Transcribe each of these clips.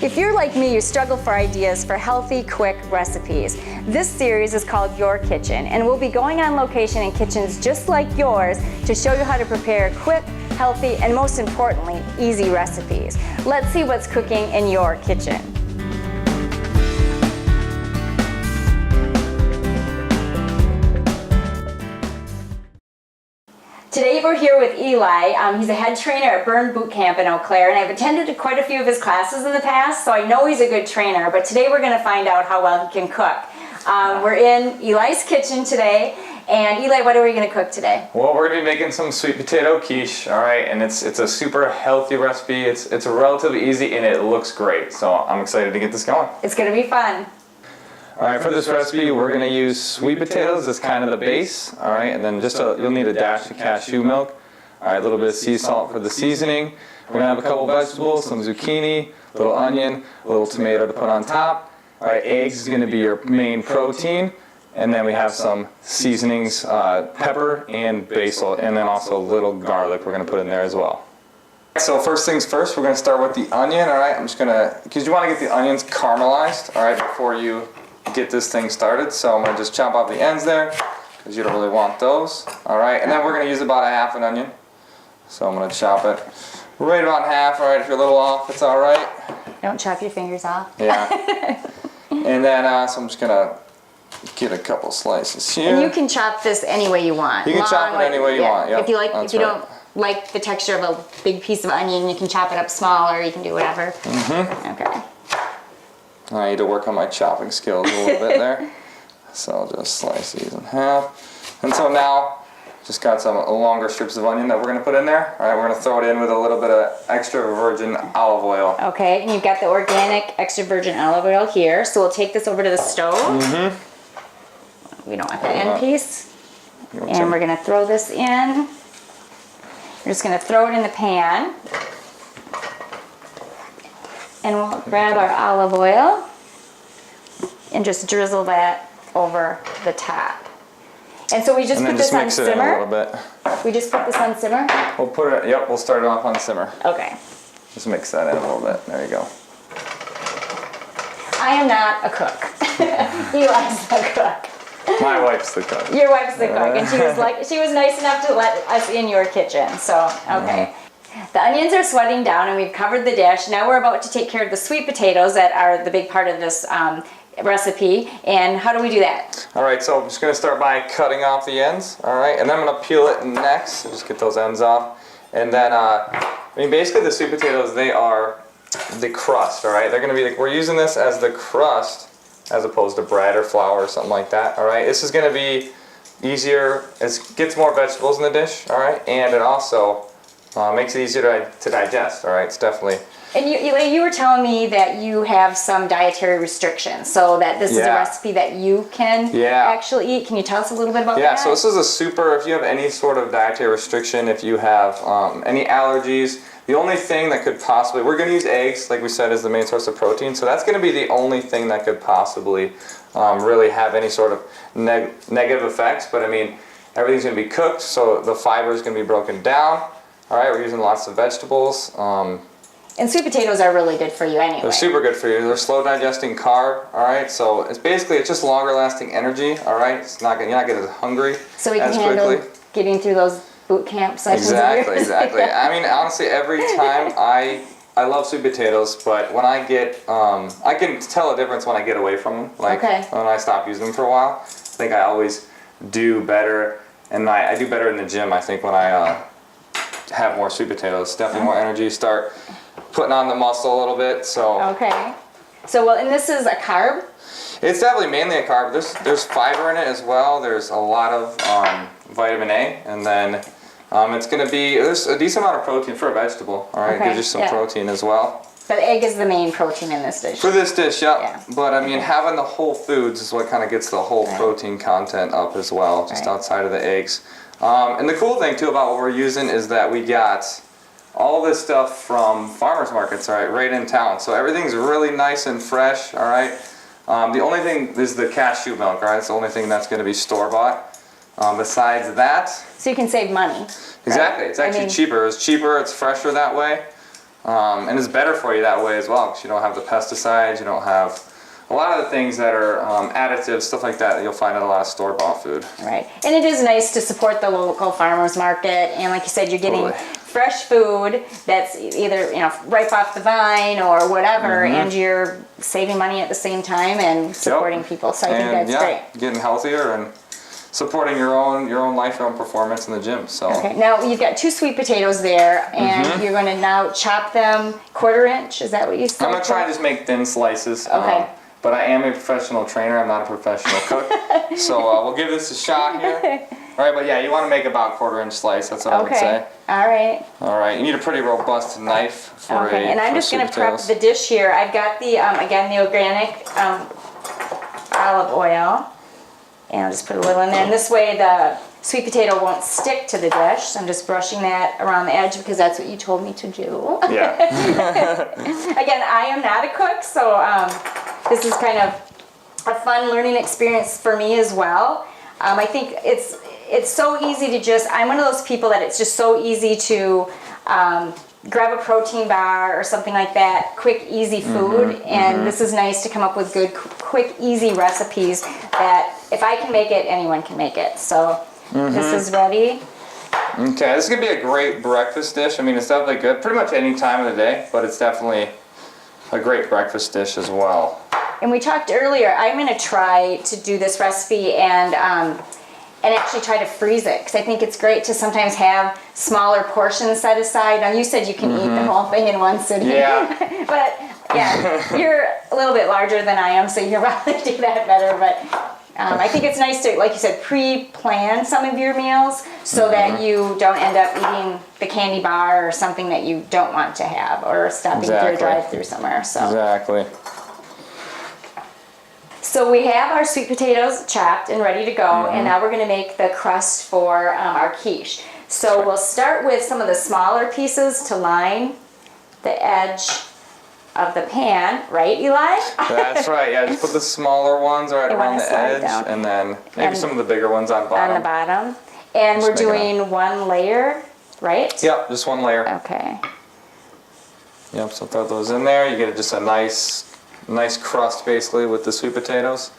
If you're like me, you struggle for ideas for healthy, quick recipes. This series is called Your Kitchen, and we'll be going on location in kitchens just like yours to show you how to prepare quick, healthy, and most importantly, easy recipes. Let's see what's cooking in your kitchen. Today we're here with Eli. He's a head trainer at Burn Boot Camp in Eau Claire, and I've attended quite a few of his classes in the past, so I know he's a good trainer, but today we're going to find out how well he can cook. We're in Eli's kitchen today, and Eli, what are we going to cook today? Well, we're going to be making some sweet potato quiche, all right, and it's a super healthy recipe. It's relatively easy, and it looks great, so I'm excited to get this going. It's going to be fun. All right, for this recipe, we're going to use sweet potatoes as kind of the base, all right, and then you'll need a dash of cashew milk, all right, a little bit of sea salt for the seasoning. We're going to have a couple vegetables, some zucchini, a little onion, a little tomato to put on top. All right, eggs is going to be your main protein, and then we have some seasonings, pepper and basil, and then also a little garlic we're going to put in there as well. So first things first, we're going to start with the onion, all right, I'm just going to, because you want to get the onions caramelized, all right, before you get this thing started. So I'm going to just chop off the ends there because you don't really want those. Alright, and then we're going to use about a half an onion. So I'm going to chop it right about in half. Alright, if you're a little off, it's alright. Don't chop your fingers off. Yeah. And then so I'm just going to get a couple slices here. And you can chop this any way you want. You can chop it any way you want. Yep, if you don't like the texture of a big piece of onion, you can chop it up smaller, you can do whatever. Okay. I need to work on my chopping skills a little bit there. So I'll just slice these in half. And so now, just got some longer strips of onion that we're going to put in there. All right, we're going to throw it in with a little bit of extra virgin olive oil. Okay, and you've got the organic extra virgin olive oil here. So we'll take this over to the stove. We don't want the end piece. And we're going to throw this in. We're just going to throw it in the pan. And we'll grab our olive oil and just drizzle that over the top. And so we just put this on simmer? A little bit. We just put this on simmer? We'll put it, yep, we'll start it off on simmer. Okay. Just mix that in a little bit. There you go. I am not a cook. Eli's the cook. My wife's the cook. Your wife's the cook, and she was nice enough to let us in your kitchen. So, okay. The onions are sweating down and we've covered the dish. Now we're about to take care of the sweet potatoes that are the big part of this recipe. And how do we do that? Alright, so I'm just going to start by cutting off the ends. Alright, and then I'm going to peel it next. So just get those ends off. And then, basically the sweet potatoes, they are the crust, alright? They're going to be, we're using this as the crust as opposed to bread or flour or something like that, alright? This is going to be easier, it gets more vegetables in the dish, alright? And it also makes it easier to digest, all right? It's definitely... And you were telling me that you have some dietary restrictions, so that this is a recipe that you can actually eat. Can you tell us a little bit about that? Yeah, so this is a super, if you have any sort of dietary restriction, if you have any allergies, the only thing that could possibly... We're going to use eggs, like we said, as the main source of protein, so that's going to be the only thing that could possibly really have any sort of negative effects, but I mean, everything's going to be cooked, so the fiber is going to be broken down. Alright, we're using lots of vegetables. And sweet potatoes are really good for you anyway. They're super good for you. They're slow digesting carb, alright? So it's just longer lasting energy, alright? You're not getting as hungry so we can handle getting through those boot camp sessions. Exactly. I mean, honestly, every time I love sweet potatoes, but when I get, I can tell a difference when I get away from them. Like when I stop using them for a while. I think I always do better, and I do better in the gym, I think, when I have more sweet potatoes. Definitely more energy. Start putting on the muscle a little bit. So okay. So and this is a carb? It's definitely mainly a carb. There's fiber in it as well. There's a lot of vitamin A, and then it's going to be there's a decent amount of protein for a vegetable. All right, it gives you some protein as well. But egg is the main protein in this dish. For this dish, yeah. But I mean, having the whole foods is what kind of gets the whole protein content up as well, just outside of the eggs. And the cool thing too about what we're using is that we got all this stuff from farmers markets, right in town. So everything's really nice and fresh, all right. The only thing is the cashew milk, all right. It's the only thing that's going to be store bought. Besides that, so you can save money. Exactly, it's actually cheaper. It's cheaper. It's fresher that way. And it's better for you that way as well, because you don't have the pesticides, you don't have a lot of the things that are additives, stuff like that you'll find in a lot of store-bought food. Right. And it is nice to support the local farmers market. And like you said, you're getting fresh food that's either, right off the vine or whatever, and you're saving money at the same time and supporting people. So I think that's great. Getting healthier and supporting your own life, your own performance in the gym. So okay, now you've got 2 sweet potatoes there, and you're going to now chop them 1/4 inch. Is that what you said? I'm going to try and just make thin slices. Okay. But I am a professional trainer. I'm not a professional cook. So we'll give this a shot here. All right, but yeah, you want to make about 1/4 inch slice. That's what I would say. All right. All right. You need a pretty robust knife for Okay, and I'm just going to prep the dish here. I've got the, again, the organic olive oil. And I'll just put a little in there. And this way the sweet potato won't stick to the dish. So I'm just brushing that around the edge because that's what you told me to do. Yeah. Again, I am not a cook, so this is kind of a fun learning experience for me as well. I think it's so easy to just, I'm one of those people that it's just so easy to grab a protein bar or something like that, quick, easy food. And this is nice to come up with good, quick, easy recipes that if I can make it, anyone can make it. So this is ready. Okay, this is going to be a great breakfast dish. I mean, it's definitely good pretty much any time of the day, but it's definitely a great breakfast dish as well. And we talked earlier, I'm going to try to do this recipe and actually try to freeze it, because I think it's great to sometimes have smaller portions set aside. Now you said you can eat the whole thing in one sitting. Yeah. But yeah, you're a little bit larger than I am, so you can probably do that better. But I think it's nice to, like you said, pre-plan some of your meals so that you don't end up eating the candy bar or something that you don't want to have, or stopping through a drive-through somewhere. So. Exactly. So we have our sweet potatoes chopped and ready to go, and now we're going to make the crust for our quiche. So we'll start with some of the smaller pieces to line the edge of the pan, right, Eli? That's right, yeah, just put the smaller ones right around the edge, and then maybe some of the bigger ones on bottom. On the bottom. And we're doing one layer, right? Yep, just one layer. Okay. Yep, so throw those in there. You get just a nice crust basically with the sweet potatoes.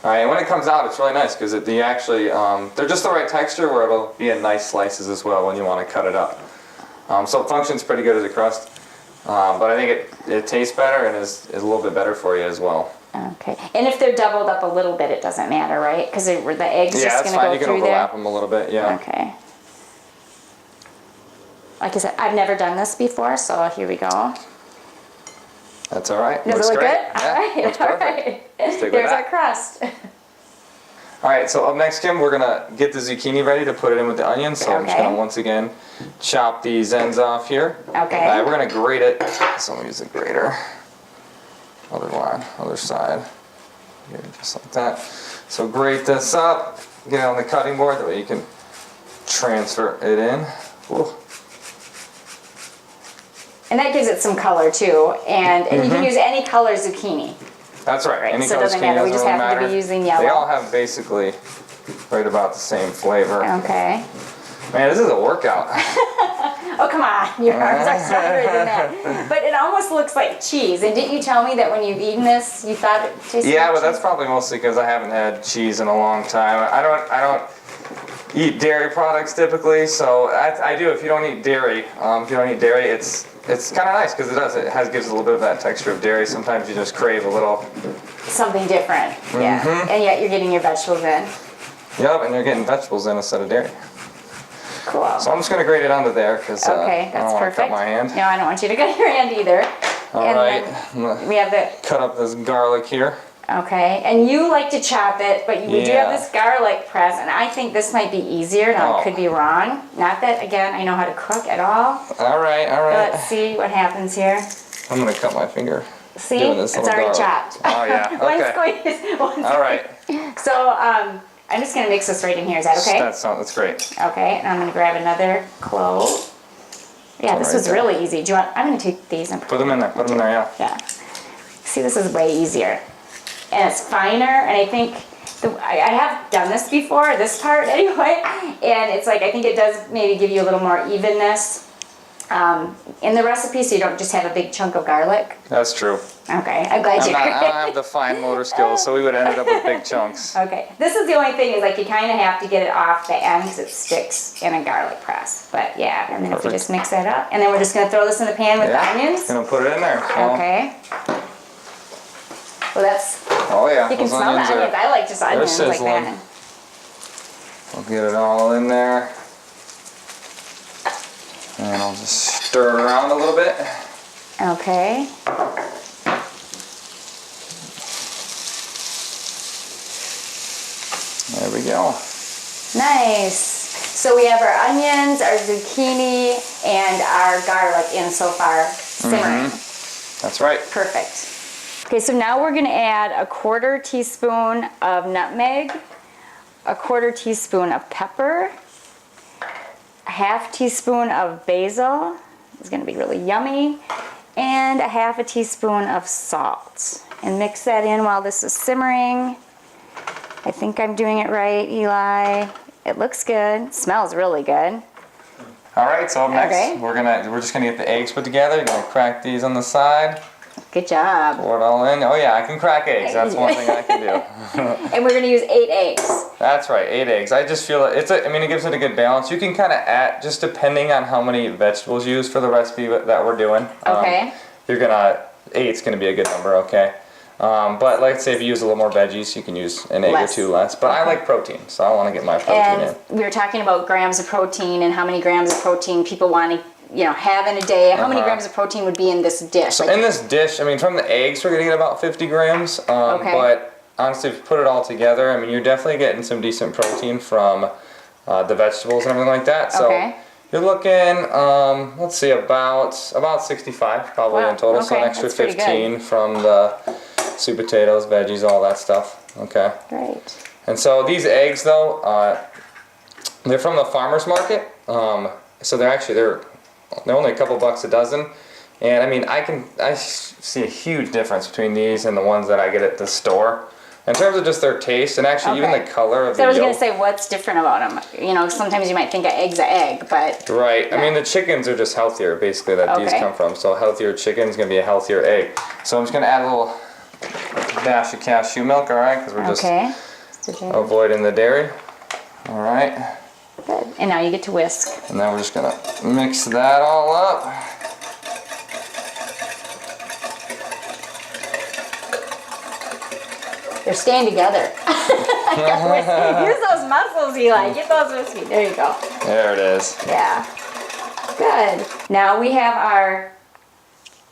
All right, and when it comes out, it's really nice because they actually, they're just the right texture where it'll be in nice slices as well when you want to cut it up. So it functions pretty good as a crust, but I think it tastes better and is a little bit better for you as well. Okay, and if they're doubled up a little bit, it doesn't matter, right? Because the egg's just going to go through there? Yeah, that's fine. You can overlap them a little bit, yeah. Okay. Like I said, I've never done this before, so here we go. That's all right. Does it look good? Yeah, all right. looks all perfect. right. Stick with There's that. our crust. All right, so up next, Kim, we're gonna get the zucchini ready to put it in with the onions. So I'm just gonna once again chop these ends off here. Okay. All right, we're gonna grate it. So I'm gonna use the grater. Other side. Get it just like that. So grate this up. Get it on the cutting board. That way you can transfer it in. Whoa. And that gives it some color too, and you can use any color zucchini. That's right. Any so it color doesn't zucchini matter. We just doesn't happen to be using yellow. They all have basically right about the same flavor. Okay. Man, this is a workout. Oh, come on. Your arms are stronger than that. But it almost looks like cheese. And didn't you tell me that when you've eaten this, you thought it tasted Yeah, like but that's cheese? probably mostly because I haven't had cheese in a long time. I don't eat dairy products typically, so I do. If you don't eat dairy, it's kind of nice because gives a little bit of that texture of dairy. Sometimes you just crave a little something different. Yeah, and yet you're getting your vegetables in. Yep, and you're getting vegetables in instead of dairy. Cool. So I'm just going to grate it onto there because okay, I that's don't want to perfect. cut my hand. No, I don't want you to cut your hand either. All right. We have the cut up this garlic here. Okay, and you like to chop it, but we do have this garlic press, and I think this might be easier. Now, I could be wrong. Not that, again, I know how to cook at all. All right, all right. Let's see what happens here. I'm going to cut my finger. See? It's already chopped. Oh, yeah. Okay. All right. So, I'm just going to mix this right in here. Is that okay? That's great. Okay, and I'm going to grab another clove. Yeah, this was really easy. Do you want? I'm going to take these and put them in there. Put them in there, yeah. Yeah. See, this is way easier. And it's finer, and I think I have done this before, this part anyway, and it's like I think it does maybe give you a little more evenness in the recipe, so you don't just have a big chunk of garlic. That's true. Okay, I'm glad you I don't have the fine motor skills, so we would have ended up with big chunks. Okay, this is the only thing is like you kind of have to get it off the end because it sticks in a garlic press. But yeah, and then if you just mix that up, and then we're just gonna throw this in the pan with the onions. Gonna put it in there. So. Okay. Well, that's. Oh yeah. You can smell the onions. I like just onions like that. We'll get it all in there, and I'll just stir it around a little bit. Okay. There we go. Nice. So we have our onions, our zucchini, and our garlic in so far, simmering. That's right. Perfect. Okay, so now we're gonna add a 1/4 teaspoon of nutmeg, a 1/4 teaspoon of pepper, a 1/2 teaspoon of basil. It's gonna be really yummy. And a 1/2 teaspoon of salt. And mix that in while this is simmering. I think I'm doing it right, Eli. It looks good. It smells really good. All right, so next we're just gonna get the eggs put together. You're gonna crack these on the side. Good job. Pour it all in. Oh yeah, I can crack eggs. That's one thing I can do. And we're gonna use 8 eggs. That's right, 8 eggs. I just feel it gives it a good balance. You can kind of add, just depending on how many vegetables you use for the recipe that we're doing. Okay. 8's gonna be a good number, okay? But let's say if you use a little more veggies, you can use an egg or 2 less. But I like protein, so I want to get my protein in. We were talking about grams of protein and how many grams of protein people want to, have in a day. How many grams of protein would be in this dish? So in this dish, from the eggs, we're gonna get about 50 grams. But honestly, if you put it all together, you're definitely getting some decent protein from the vegetables and everything like that. So you're looking, let's see, about 65 probably in total. So an extra 15 from the sweet potatoes, veggies, all that stuff. Okay. Great. And so these eggs, though, they're from the farmer's market. So they're only a couple bucks a dozen. And I see a huge difference between these and the ones that I get at the store. In terms of just their taste and actually even the color of the yolk. So I was going to say, what's different about them? Sometimes you might think an egg's an egg, but... Right. Yeah. The chickens are just healthier, basically, that these come from. So a healthier chicken's going to be a healthier egg. So I'm just going to add a little dash of cashew milk, all right? Because we're just avoiding the dairy. All right. Good. And now you get to whisk. And then we're just going to mix that all up. They're staying together. Use those muscles, Eli. Get those whiskey. There you go. There it is. Yeah. Good. Now we have our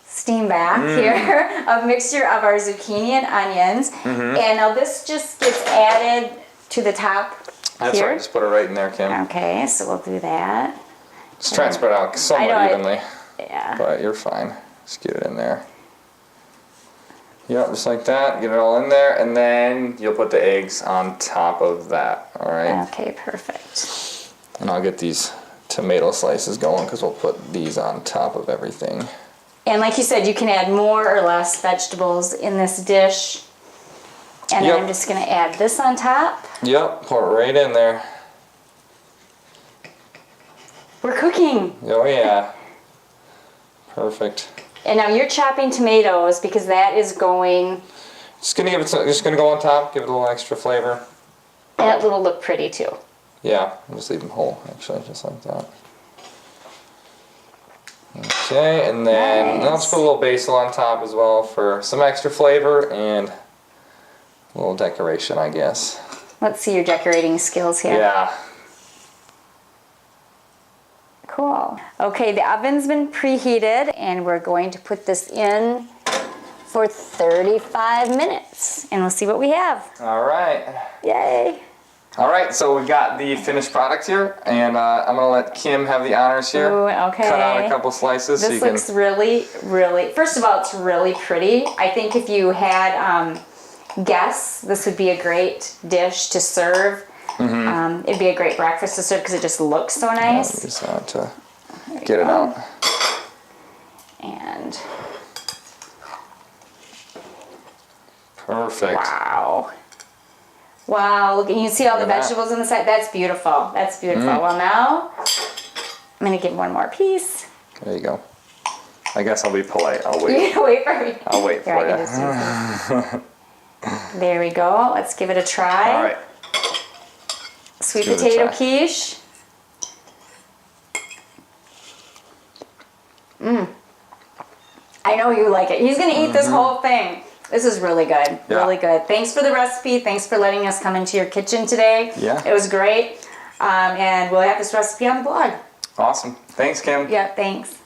steam bath here, a mixture of our zucchini and onions. And now this just gets added to the top. That's right. Just put it right in there, Kim. Okay, so we'll do that. Just try and spread out somewhat evenly. Yeah. But you're fine. Just get it in there. Yep, just like that. Get it all in there, and then you'll put the eggs on top of that. All right. Okay, perfect. And I'll get these tomato slices going because we'll put these on top of everything. And like you said, you can add more or less vegetables in this dish. And then I'm just going to add this on top. Yep, pour it right in there. We're cooking. Oh yeah. Perfect. And now you're chopping tomatoes because that is going... Just gonna go on top, give it a little extra flavor. And it'll look pretty too. Yeah, I'll just leave them whole actually, just like that. Okay, and then now let's put a little basil on top as well for some extra flavor and a little decoration, I guess. Let's see your decorating skills here. Yeah. Cool. Okay, the oven's been preheated and we're going to put this in for 35 minutes and we'll see what we have. All right. Yay. All right, so we've got the finished product here and I'm gonna let Kim have the honors here. Ooh, okay. Cut out a couple slices. This looks really, first of all, it's really pretty. I think if you had guests, this would be a great dish to serve. It'd be a great breakfast to serve because it just looks so nice. Use that to get it out. And perfect. wow. Wow, look, and you can see all the vegetables on the side. That's beautiful. That's beautiful. Well, now I'm going to get one more piece. There you go. I guess I'll be polite. I'll You wait. need to wait for me. I'll wait Here, for I you. can just use this. There we go. Let's give it a try. All right. Sweet give it a potato try. quiche. I know you like it. He's gonna eat this whole thing. This is really good. Yeah. Really good. Thanks for the recipe. Thanks for letting us come into your kitchen today. Yeah. It was great. And we'll have this recipe on the blog. Awesome. Thanks, Kim. Yeah, thanks.